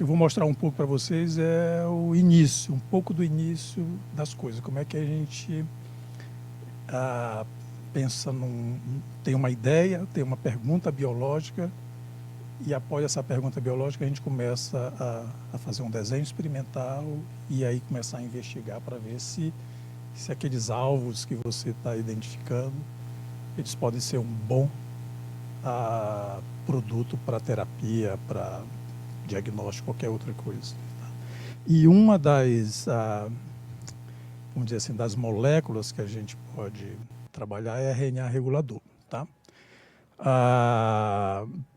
eu vou mostrar um pouco para vocês é o início, um pouco do início das coisas. Como é que a gente pensa tem uma ideia, tem uma pergunta biológica, e após essa pergunta biológica a gente começa a fazer um desenho experimental e aí começar a investigar para ver se aqueles alvos que você está identificando, eles podem ser um bom produto para terapia, para diagnóstico, qualquer outra coisa. Tá? E uma vamos dizer assim, das moléculas que a gente pode trabalhar é RNA regulador. Tá?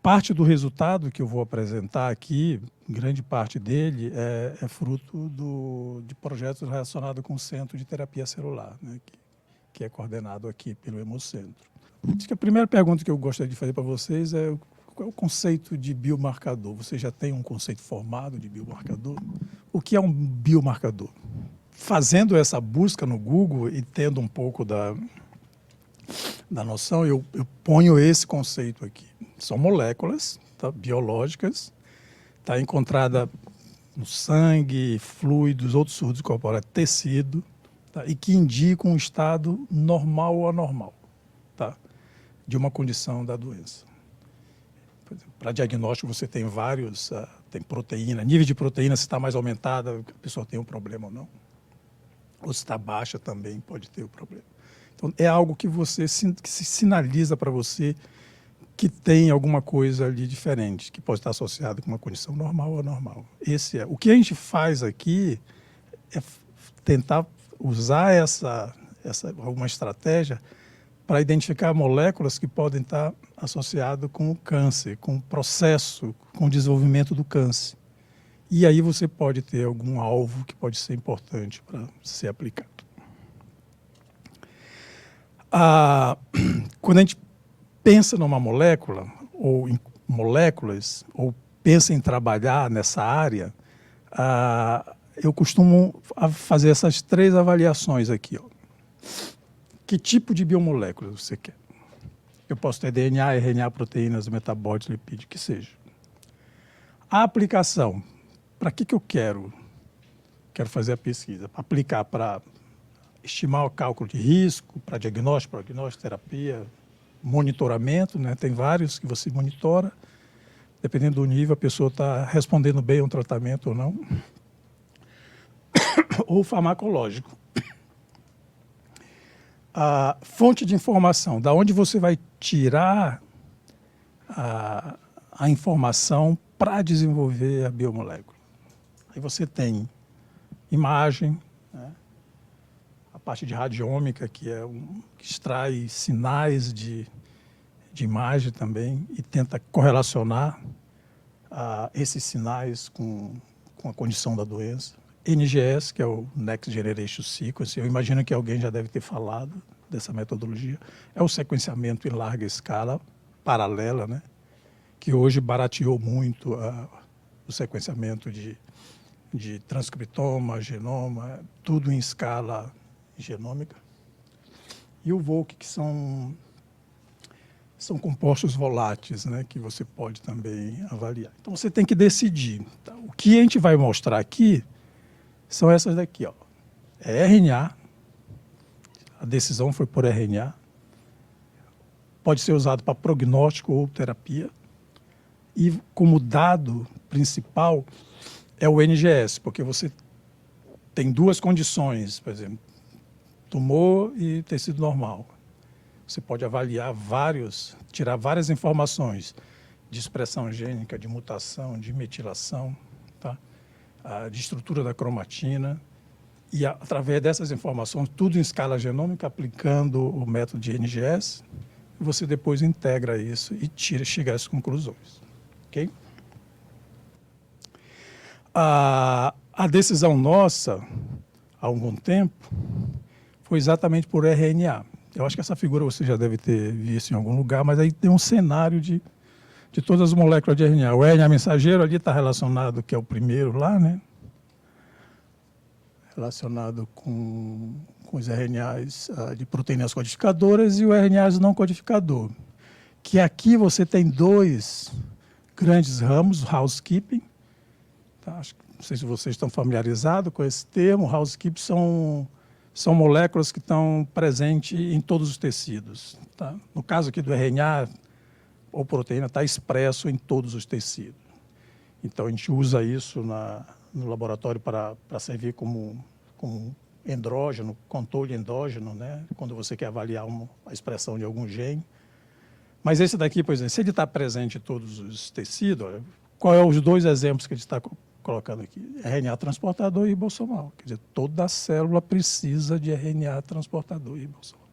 Parte do resultado que eu vou apresentar aqui, grande parte dele, é fruto de projetos relacionados com o Centro de Terapia Celular, né, que é coordenado aqui pelo Hemocentro. Acho que a primeira pergunta que eu gostaria de fazer para vocês é qual é o conceito de biomarcador? Você já tem um conceito formado de biomarcador? O que é um biomarcador? Fazendo essa busca no Google e tendo um pouco da noção, eu ponho esse conceito aqui. São moléculas, tá, biológicas, tá, encontrada no sangue, fluidos, outros fluidos corporais, tecido, tá, e que indicam um estado normal ou anormal, tá, de uma condição da doença. Para diagnóstico você tem vários, tem proteína, nível de proteína, se está mais aumentada, a pessoa tem um problema ou não. Ou se está baixa também pode ter o problema. Então é algo que que se sinaliza para você que tem alguma coisa ali diferente, que pode estar associado com uma condição normal ou anormal. O que a gente faz aqui é tentar usar alguma estratégia para identificar moléculas que podem estar associadas com o câncer, com o processo, com o desenvolvimento do câncer. E aí você pode ter algum alvo que pode ser importante para ser aplicado. Quando a gente pensa numa molécula, ou em moléculas, ou pensa em trabalhar nessa área, eu costumo fazer essas 3 avaliações aqui. Ó. Que tipo de biomolécula você quer? Eu posso ter DNA, RNA, proteínas, metabólitos, lipídios, que seja. A aplicação, para que eu quero fazer a pesquisa? Para aplicar para estimar o cálculo de risco, para diagnóstico, prognóstico, terapia, monitoramento, né? Tem vários que você monitora, dependendo do nível, a pessoa está respondendo bem a um tratamento ou não. Ou farmacológico. A fonte de informação, da onde você vai tirar a informação para desenvolver a biomolécula. Aí você tem imagem, né? A parte de radiômica, que extrai sinais de imagem também e tenta correlacionar esses sinais com a condição da doença. NGS, que é o Next Generation Sequence, eu imagino que alguém já deve ter falado dessa metodologia, é o sequenciamento em larga escala, paralela, né? Que hoje barateou muito o sequenciamento de transcriptoma, genoma, tudo em escala genômica. E o VOLC, que são compostos voláteis, né, que você pode também avaliar. Então você tem que decidir. Tá? O que a gente vai mostrar aqui são essas daqui. Ó. É RNA, a decisão foi por RNA, pode ser usado para prognóstico ou terapia, e como dado principal é o NGS, porque você tem 2 condições, por exemplo, tumor e tecido normal. Você pode avaliar tirar várias informações de expressão gênica, de mutação, de metilação, tá? De estrutura da cromatina, e através dessas informações, tudo em escala genômica, aplicando o método de NGS, você depois integra isso e chega a essas conclusões. Okay? A decisão nossa, há algum tempo, foi exatamente por RNA. Eu acho que essa figura você já deve ter visto em algum lugar, mas aí tem um cenário de todas as moléculas de RNA. O RNA mensageiro ali está relacionado, que é o primeiro lá, né? Relacionado com os RNAs de proteínas codificadoras e o RNAs não codificador. Que aqui você tem 2 grandes ramos, housekeeping, Tá? Não sei se vocês estão familiarizados com esse termo. Housekeeping são moléculas que estão presentes em todos os tecidos. Tá? No caso aqui do RNA, ou proteína, está expresso em todos os tecidos. Então, a gente usa isso no laboratório para servir como endógeno, controle endógeno, né? Quando você quer avaliar a expressão de algum gene. Mas esse daqui, por exemplo, se ele está presente em todos os tecidos, olha, qual é os dois exemplos que a gente está colocando aqui? RNA transportador e ribosomal. Quer dizer, toda célula precisa de RNA transportador e ribosomal.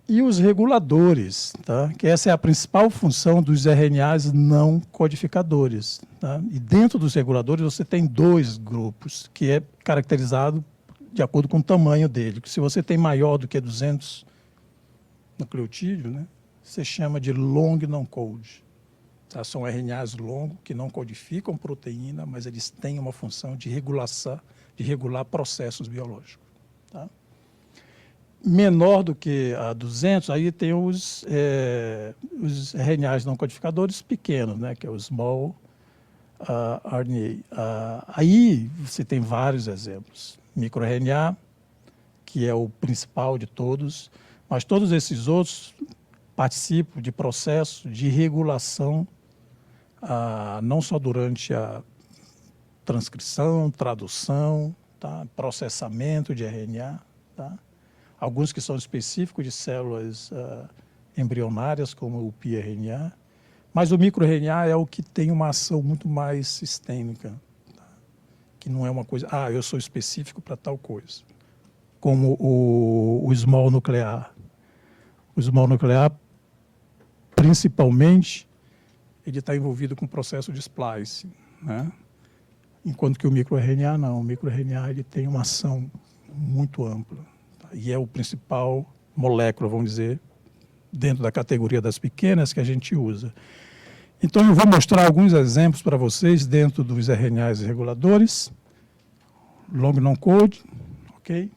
E os reguladores, tá? Que essa é a principal função dos RNAs não codificadores. Tá? E dentro dos reguladores você tem dois grupos, que é caracterizado de acordo com o tamanho dele. Se você tem maior do que 200 nucleotídeos, né, você chama de long non-code. Tá? São RNAs longos que não codificam proteína, mas eles têm uma função de regular processos biológicos. Tá? Menor do que a 200, aí tem os RNAs não codificadores pequenos, né, que é o small RNA. Aí você tem vários exemplos. MicroRNA, que é o principal de todos, mas todos esses outros participam de processos de regulação, não só durante a transcrição, tradução, tá, processamento de RNA, tá? Alguns que são específicos de células embrionárias, como o piRNA, mas o microRNA é o que tem uma ação muito mais sistêmica, tá? Que não é uma coisa, eu sou específico para tal coisa, como o small nuclear. O small nuclear, principalmente, ele está envolvido com o processo de splice, né? Enquanto que o microRNA não. O microRNA ele tem uma ação muito ampla. E é o principal molécula, vamos dizer, dentro da categoria das pequenas que a gente usa. Então, eu vou mostrar alguns exemplos para vocês dentro dos RNAs reguladores, long non-code, ok?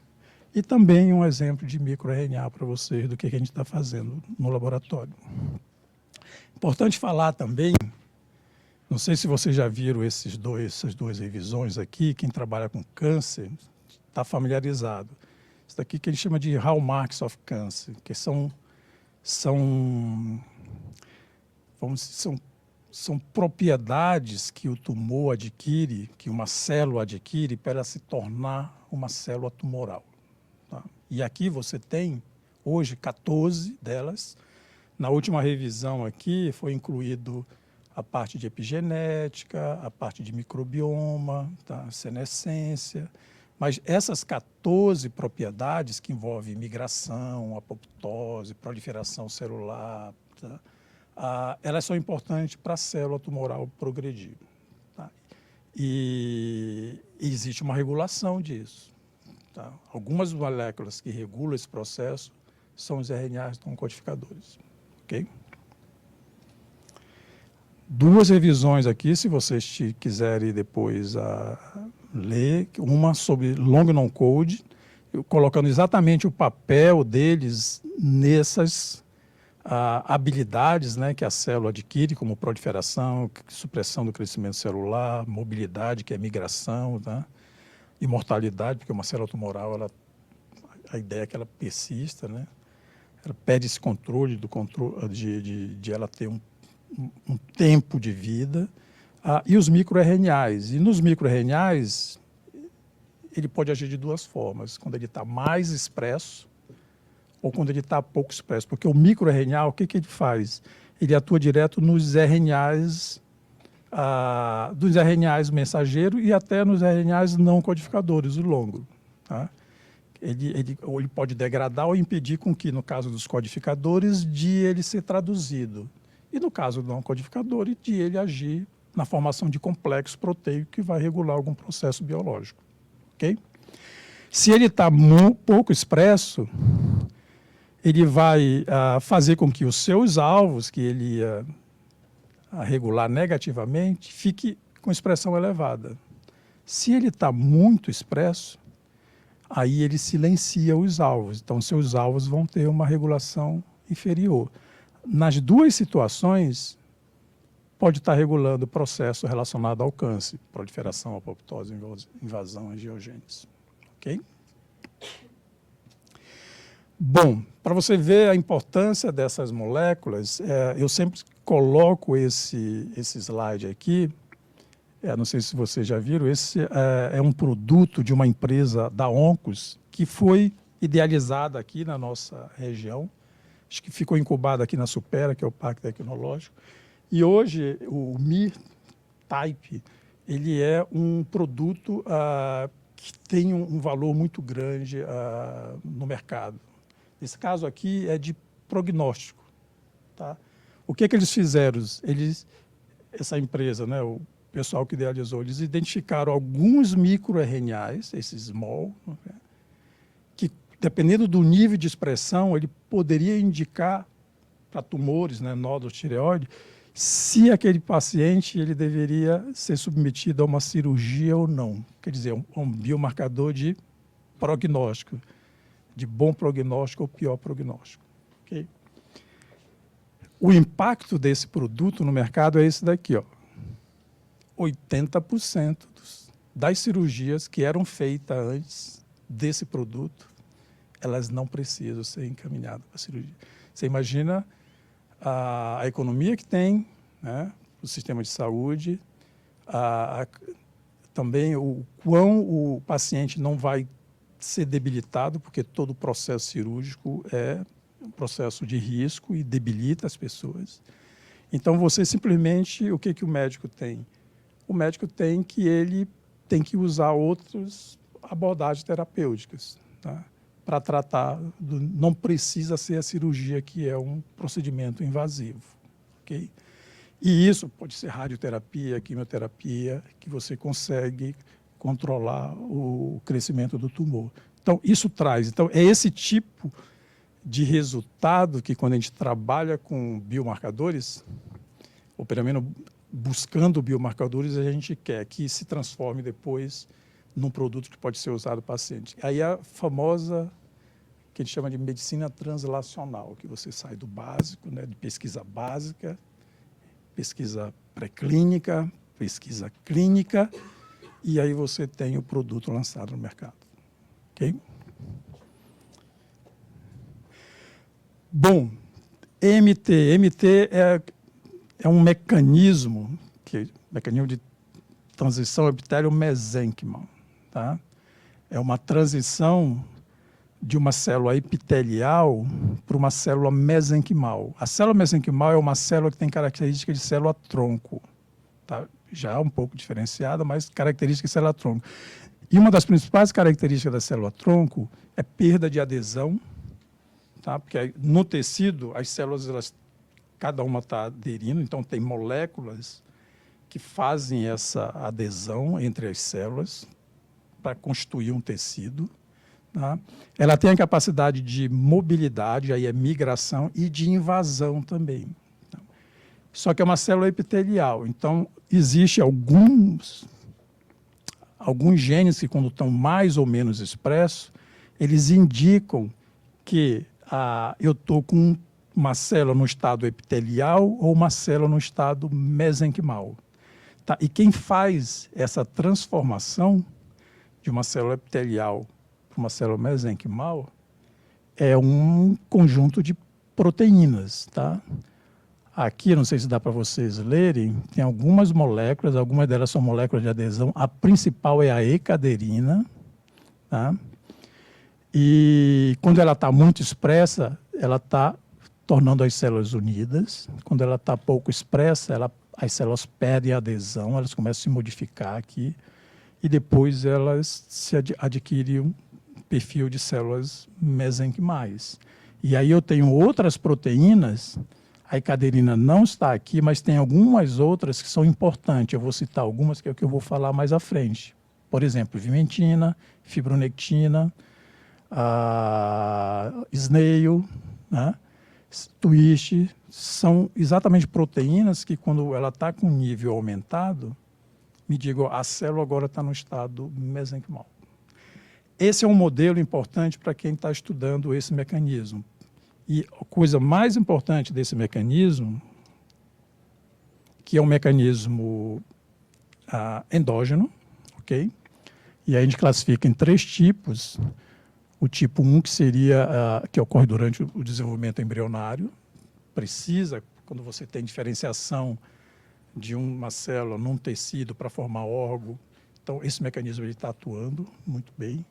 E também um exemplo de microRNA para vocês do que a gente está fazendo no laboratório. Importante falar também, não sei se vocês já viram essas duas revisões aqui, quem trabalha com câncer está familiarizado. Isso daqui que a gente chama de hallmarks of cancer, que são propriedades que o tumor adquire, que uma célula adquire para se tornar uma célula tumoral. Tá? E aqui você tem, hoje, 14 delas. Na última revisão aqui foi incluído a parte de epigenética, a parte de microbioma, tá? Senescência. Mas essas 14 propriedades que envolvem migração, apoptose, proliferação celular, tá? Elas são importantes para a célula tumoral progredir. Tá? E existe uma regulação disso. Tá? Algumas moléculas que regulam esse processo são os RNAs não codificadores. Okay? Duas revisões aqui, se vocês quiserem depois ler, uma sobre long non-code, colocando exatamente o papel deles nessas habilidades, né, que a célula adquire, como proliferação, supressão do crescimento celular, mobilidade, que é migração, tá? E mortalidade, porque uma célula tumoral, a ideia é que ela persista, né? Ela pede esse controle de ela ter um tempo de vida, e os microRNAs. E nos microRNAs, ele pode agir de duas formas, quando ele está mais expresso ou quando ele está pouco expresso. Porque o microRNA, o que ele faz? Ele atua direto nos RNAs, dos RNAs mensageiros e até nos RNAs não codificadores, o longo. Tá? Ele pode degradar ou impedir com que, no caso dos codificadores, de ele ser traduzido. E no caso do não codificador, de ele agir na formação de complexo proteico que vai regular algum processo biológico. Okay? Se ele está pouco expresso, ele vai fazer com que os seus alvos, que ele ia regular negativamente, fique com expressão elevada. Se ele está muito expresso, aí ele silencia os alvos. Então, seus alvos vão ter uma regulação inferior. Nas duas situações, pode estar regulando o processo relacionado ao câncer, proliferação, apoptose, invasão, angiogênese. Ok? Bom, para você ver a importância dessas moléculas, eu sempre coloco esse slide aqui. Não sei se vocês já viram, esse é um produto de uma empresa da Oncos, que foi idealizada aqui na nossa região. Acho que ficou incubada aqui na Supera, que é o Parque Tecnológico. E hoje o MIR-Type, ele é um produto que tem um valor muito grande no mercado. Esse caso aqui é de prognóstico. Tá? O que eles fizeram? Essa empresa, né, o pessoal que idealizou, eles identificaram alguns microRNAs, esses small, né, que, dependendo do nível de expressão, ele poderia indicar para tumores, né, nódulos de tireoide, se aquele paciente ele deveria ser submetido a uma cirurgia ou não. Quer dizer, um biomarcador de prognóstico, de bom prognóstico ou pior prognóstico. Okay? O impacto desse produto no mercado é esse daqui, ó. 80% das cirurgias que eram feitas antes desse produto, elas não precisam ser encaminhadas para a cirurgia. Você imagina a economia que tem, né, o sistema de saúde, também o quão o paciente não vai ser debilitado, porque todo o processo cirúrgico é um processo de risco e debilita as pessoas. Então, você simplesmente, o que o médico tem? O médico tem que usar outras abordagens terapêuticas, tá? Para tratar, não precisa ser a cirurgia, que é um procedimento invasivo. Okay? E isso pode ser radioterapia, quimioterapia, que você consegue controlar o crescimento do tumor. Então, isso traz. Então, é esse tipo de resultado que, quando a gente trabalha com biomarcadores, ou pelo menos buscando biomarcadores, a gente quer que se transforme depois num produto que pode ser usado no paciente. Aí a famosa, que a gente chama de medicina translacional, que você sai do básico, né, de pesquisa básica, pesquisa pré-clínica, pesquisa clínica, e aí você tem o produto lançado no mercado. Ok? Bom, MT é um mecanismo de transição epitélio-mesênquima. Tá? É uma transição de uma célula epitelial para uma célula mesenquimal. A célula mesenquimal é uma célula que tem característica de célula-tronco. Tá? Já é um pouco diferenciada, mas característica de célula-tronco. E uma das principais características da célula-tronco é perda de adesão, tá? Porque no tecido, as células, cada uma está aderindo, então tem moléculas que fazem essa adesão entre as células para constituir um tecido. Tá? Ela tem a capacidade de mobilidade, aí é migração, e de invasão também. Só que é uma célula epitelial, então existe alguns genes que, quando estão mais ou menos expressos, eles indicam que eu estou com uma célula no estado epitelial ou uma célula no estado mesenquimal. Tá? E quem faz essa transformação de uma célula epitelial para uma célula mesenquimal é um conjunto de proteínas. Tá? Aqui, não sei se dá para vocês lerem, tem algumas moléculas, algumas delas são moléculas de adesão. A principal é a ecaderina. Tá? E quando ela está muito expressa, ela está tornando as células unidas. Quando ela está pouco expressa, as células perdem a adesão, elas começam a se modificar aqui, e depois elas adquirem um perfil de células mesenquimais. E aí eu tenho outras proteínas, a ecaderina não está aqui, mas tem algumas outras que são importantes. Eu vou citar algumas, que é o que eu vou falar mais à frente. Por exemplo, vimentina, fibronectina, snail, né? Twist, são exatamente proteínas que, quando ela está com nível aumentado, me digam, a célula agora está no estado mesenquimal. Esse é um modelo importante para quem está estudando esse mecanismo. E a coisa mais importante desse mecanismo, que é um mecanismo endógeno, ok? E aí a gente classifica em 3 tipos. O tipo 1, que seria, que ocorre durante o desenvolvimento embrionário, precisa, quando você tem diferenciação de uma célula num tecido para formar órgão, então esse mecanismo está atuando muito bem.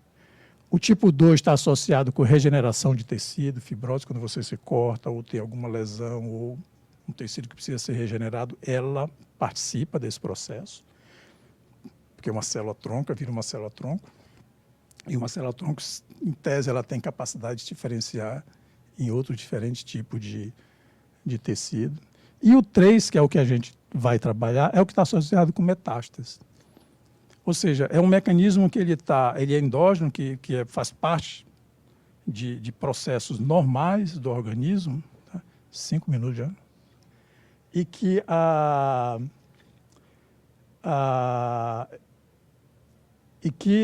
O tipo 2 está associado com regeneração de tecido, fibrose, quando você se corta ou tem alguma lesão ou um tecido que precisa ser regenerado, ela participa desse processo, porque uma célula-tronco vira uma célula-tronco, e uma célula-tronco, em tese, ela tem capacidade de diferenciar em outros diferentes tipos de tecido. E o 3, que é o que a gente vai trabalhar, é o que está associado com metástase. Ou seja, é um mecanismo que ele é endógeno, que faz parte de processos normais do organismo, tá? 5 minutos já, e que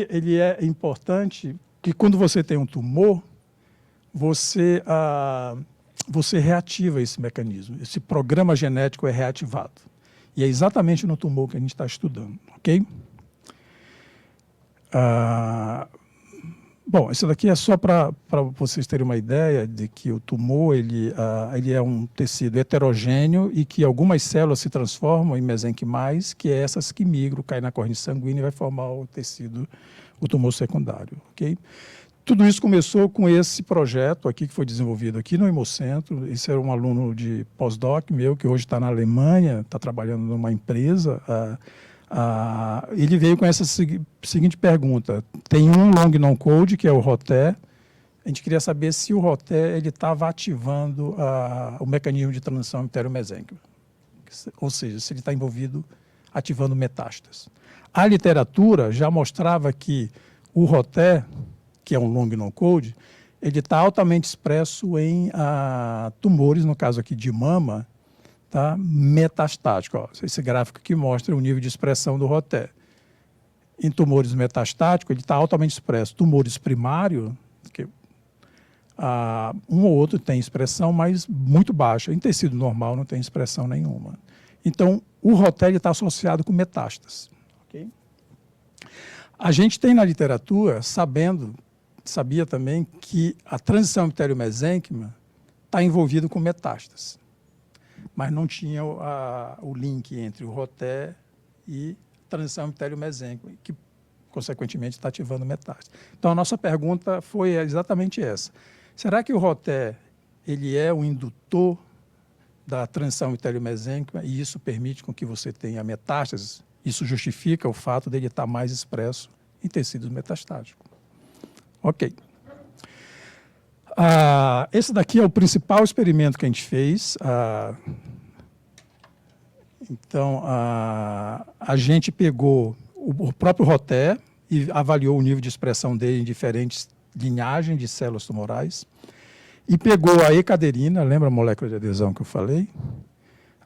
ele é importante, que quando você tem um tumor, você reativa esse mecanismo, esse programa genético é reativado. E é exatamente no tumor que a gente está estudando, ok? Bom, isso daqui é só para vocês terem uma ideia de que o tumor ele é um tecido heterogêneo e que algumas células se transformam em mesenquimais, que é essas que migram, caem na corrente sanguínea e vai formar o tecido, o tumor secundário, ok? Tudo isso começou com esse projeto aqui que foi desenvolvido aqui no Hemocentro. Esse era um aluno de pós-doc meu que hoje está na Alemanha, está trabalhando numa empresa. Ele veio com essa seguinte pergunta: tem um long non-code, que é o ROTE. A gente queria saber se o ROTE estava ativando o mecanismo de transição epitélio-mesênquima, ou seja, se ele está envolvido ativando metástases. A literatura já mostrava que o ROTE, que é um long non-code, ele está altamente expresso em tumores, no caso aqui de mama, tá? Metastático. Ó. Esse gráfico aqui mostra o nível de expressão do ROTE. Em tumores metastáticos, ele está altamente expresso. Tumores primários, que, um ou outro tem expressão, mas muito baixa. Em tecido normal não tem expressão nenhuma. Então, o ROTE está associado com metástase. Okay? A gente tem na literatura, sabia também que a transição epitélio-mesênquima está envolvida com metástase, mas não tinha o link entre o ROTE e transição epitélio-mesênquima, que, consequentemente, está ativando metástase. Então, a nossa pergunta foi exatamente essa. Será que o ROTE ele é o indutor da transição epitélio-mesênquima e isso permite com que você tenha metástases? Isso justifica o fato dele estar mais expresso em tecidos metastáticos. Ok. Esse daqui é o principal experimento que a gente fez. Então, a gente pegou o próprio ROTE e avaliou o nível de expressão dele em diferentes linhagens de células tumorais. E pegou a ecaderina, lembra a molécula de adesão que eu falei?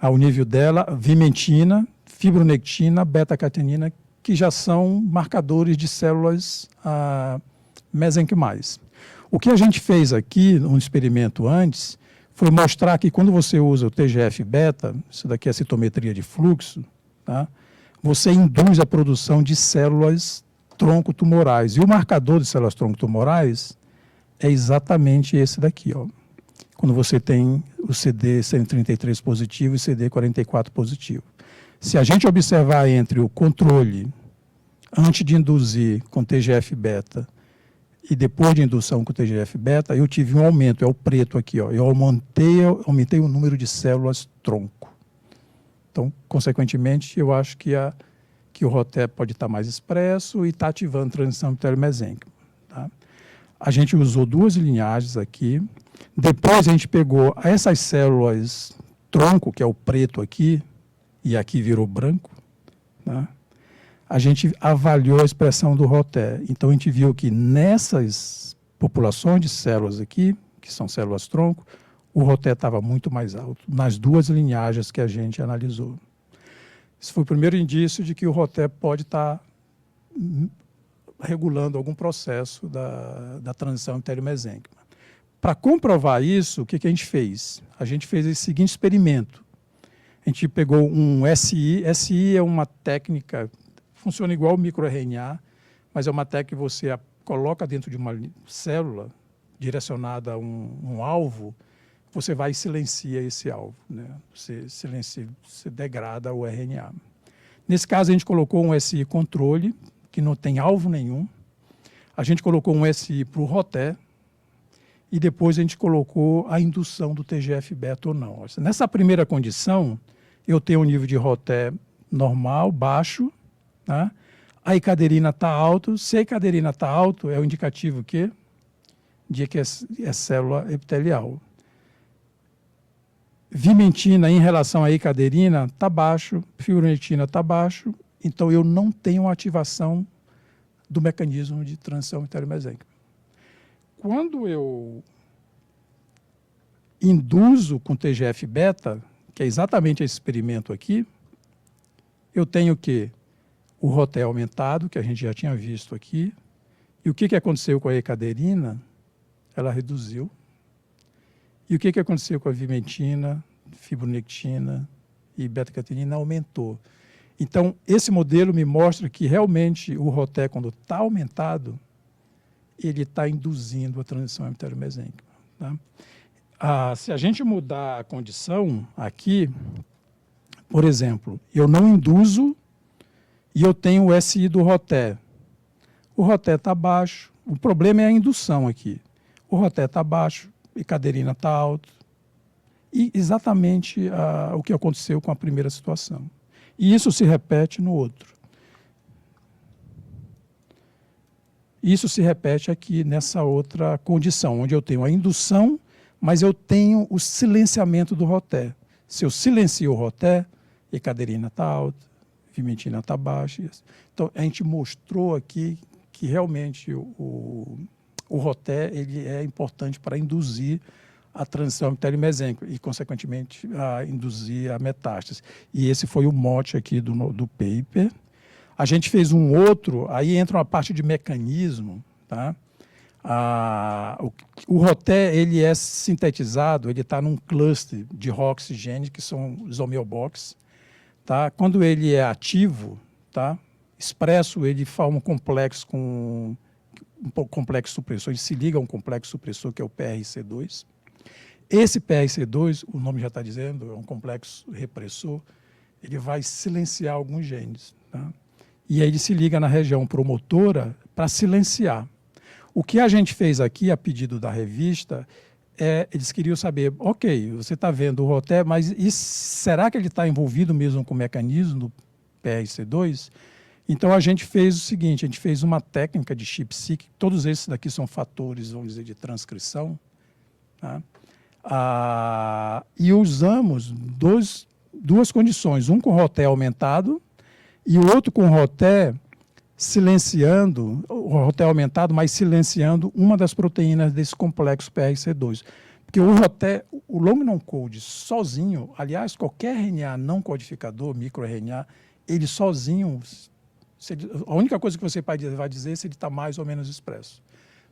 O nível dela, vimentina, fibronectina, beta-catenina, que já são marcadores de células mesenquimais. O que a gente fez aqui, um experimento antes, foi mostrar que quando você usa o TGF-beta, isso daqui é a citometria de fluxo, tá? Você induz a produção de células tronco-tumorais. E o marcador de células tronco-tumorais é exatamente esse daqui, ó. Quando você tem o CD133 positivo e CD44 positivo. Se a gente observar entre o controle antes de induzir com TGF-beta e depois de indução com TGF-beta, eu tive um aumento, é o preto aqui, ó. Eu aumentei o número de células tronco. Então, consequentemente, eu acho que o ROTE pode estar mais expresso e está ativando a transição epitélio-mesênquima. Tá? A gente usou 2 linhagens aqui. Depois a gente pegou essas células tronco, que é o preto aqui, e aqui virou branco, tá? A gente avaliou a expressão do ROTE. Então, a gente viu que nessas populações de células aqui, que são células tronco, o ROTE estava muito mais alto, nas 2 linhagens que a gente analisou. Esse foi o primeiro indício de que o ROTE pode estar regulando algum processo da transição epitélio-mesênquima. Para comprovar isso, o que a gente fez? A gente fez esse seguinte experimento. A gente pegou um SI. SI é uma técnica, funciona igual o microRNA, mas é uma técnica que você coloca dentro de uma célula direcionada a um alvo, você vai e silencia esse alvo, né? Você degrada o RNA. Nesse caso, a gente colocou um SI controle, que não tem alvo nenhum. A gente colocou um SI para o ROTE, e depois a gente colocou a indução do TGF-beta ou não. Nessa primeira condição, eu tenho um nível de ROTE normal, baixo, tá? A ecaderina está alto. Se a ecaderina está alto, é o indicativo que? De que é célula epitelial. Vimentina em relação à ecaderina está baixo, fibronectina está baixo, então eu não tenho ativação do mecanismo de transição epitelio-mesênquica. Quando eu induzo com TGF-beta, que é exatamente esse experimento aqui, eu tenho o quê? O ROTE aumentado, que a gente já tinha visto aqui. E o que aconteceu com a ecaderina? Ela reduziu. E o que aconteceu com a vimentina, fibronectina e beta-catenina? Aumentou. Então, esse modelo me mostra que realmente o ROTE, quando está aumentado, ele está induzindo a transição epitelio-mesênquica. Tá? Se a gente mudar a condição aqui, por exemplo, eu não induzo e eu tenho o SI do ROTE. O ROTE está baixo, o problema é a indução aqui. O ROTE está baixo, a ecaderina está alto. E exatamente o que aconteceu com a primeira situação. E isso se repete no outro. Isso se repete aqui nessa outra condição, onde eu tenho a indução, mas eu tenho o silenciamento do ROTE. Se eu silencio o ROTE, a ecaderina está alta, a vimentina está baixa. Então, a gente mostrou aqui que realmente o ROTE ele é importante para induzir a transição epitelio-mesênquica e, consequentemente, a induzir a metástase. E esse foi o mote aqui do paper. A gente fez um outro, aí entra uma parte de mecanismo, tá? O ROTE, ele é sintetizado, ele está num cluster de ROX genes, que são os homeobox, tá? Quando ele é ativo, tá? Expresso, ele forma um complexo com um complexo supressor, ele se liga a um complexo supressor, que é o PRC2. Esse PRC2, o nome já está dizendo, é um complexo repressor, ele vai silenciar alguns genes, tá? E aí ele se liga na região promotora para silenciar. O que a gente fez aqui, a pedido da revista, eles queriam saber, ok, você está vendo o ROTE, mas será que ele está envolvido mesmo com o mecanismo do PRC2? Então a gente fez o seguinte, a gente fez uma técnica de ChIP-seq, todos esses daqui são fatores, vamos dizer, de transcrição, tá? E usamos duas condições, um com ROTE aumentado, e o outro com o ROTE silenciando, o ROTE aumentado, mas silenciando uma das proteínas desse complexo PRC2. Porque o ROTE, o long non-code sozinho, aliás, qualquer RNA não codificador, microRNA, ele sozinho, a única coisa que você vai dizer é se ele está mais ou menos expresso.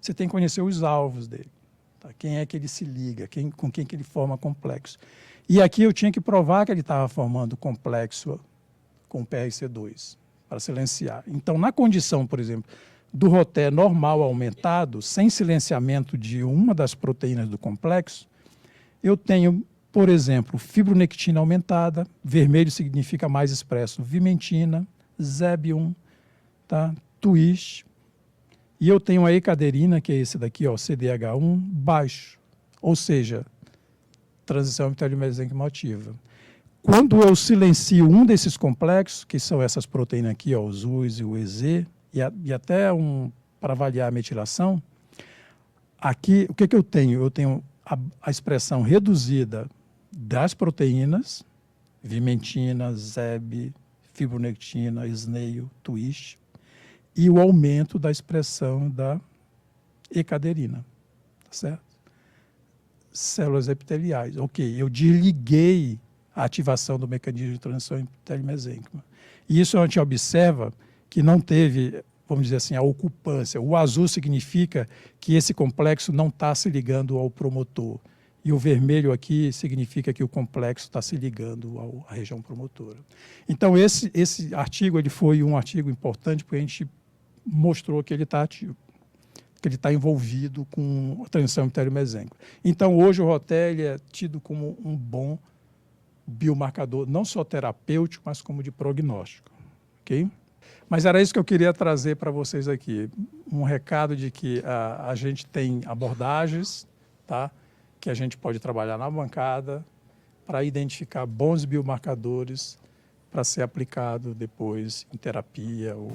Você tem que conhecer os alvos dele, tá? Quem é que ele se liga, com quem que ele forma complexo. E aqui eu tinha que provar que ele estava formando complexo com PRC2, para silenciar. Então, na condição, por exemplo, do ROTE normal aumentado, sem silenciamento de uma das proteínas do complexo, eu tenho, por exemplo, fibronectina aumentada, vermelho significa mais expresso, vimentina, ZEB1, tá? Twist, e eu tenho a ecaderina, que é esse daqui, ó, CDH1, baixo, ou seja, transição epitelio-mesênquica ativa. Quando eu silencio um desses complexos, que são essas proteínas aqui, ó, os US e o EZ, e até para avaliar a metilação, aqui, o que eu tenho? Eu tenho a expressão reduzida das proteínas, vimentina, ZEB, fibronectina, SNAIL, twist, e o aumento da expressão da ecaderina, tá certo? Células epiteliais, ok, eu desliguei a ativação do mecanismo de transição epitelio-mesênquica. E isso a gente observa que não teve, vamos dizer assim, a ocupância. O azul significa que esse complexo não está se ligando ao promotor. E o vermelho aqui significa que o complexo está se ligando à região promotora. Então, esse artigo ele foi um artigo importante porque a gente mostrou que ele está ativo, que ele está envolvido com a transição epitélio-mesênquico. Então, hoje o roté é tido como um bom biomarcador, não só terapêutico, mas como de prognóstico. Ok? Mas era isso que eu queria trazer para vocês aqui. Um recado de que a gente tem abordagens, tá? Que a gente pode trabalhar na bancada para identificar bons biomarcadores para ser aplicado depois em terapia ou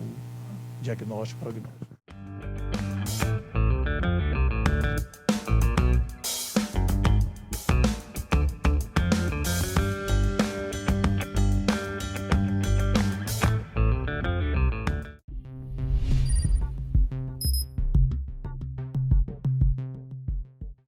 diagnóstico, prognóstico.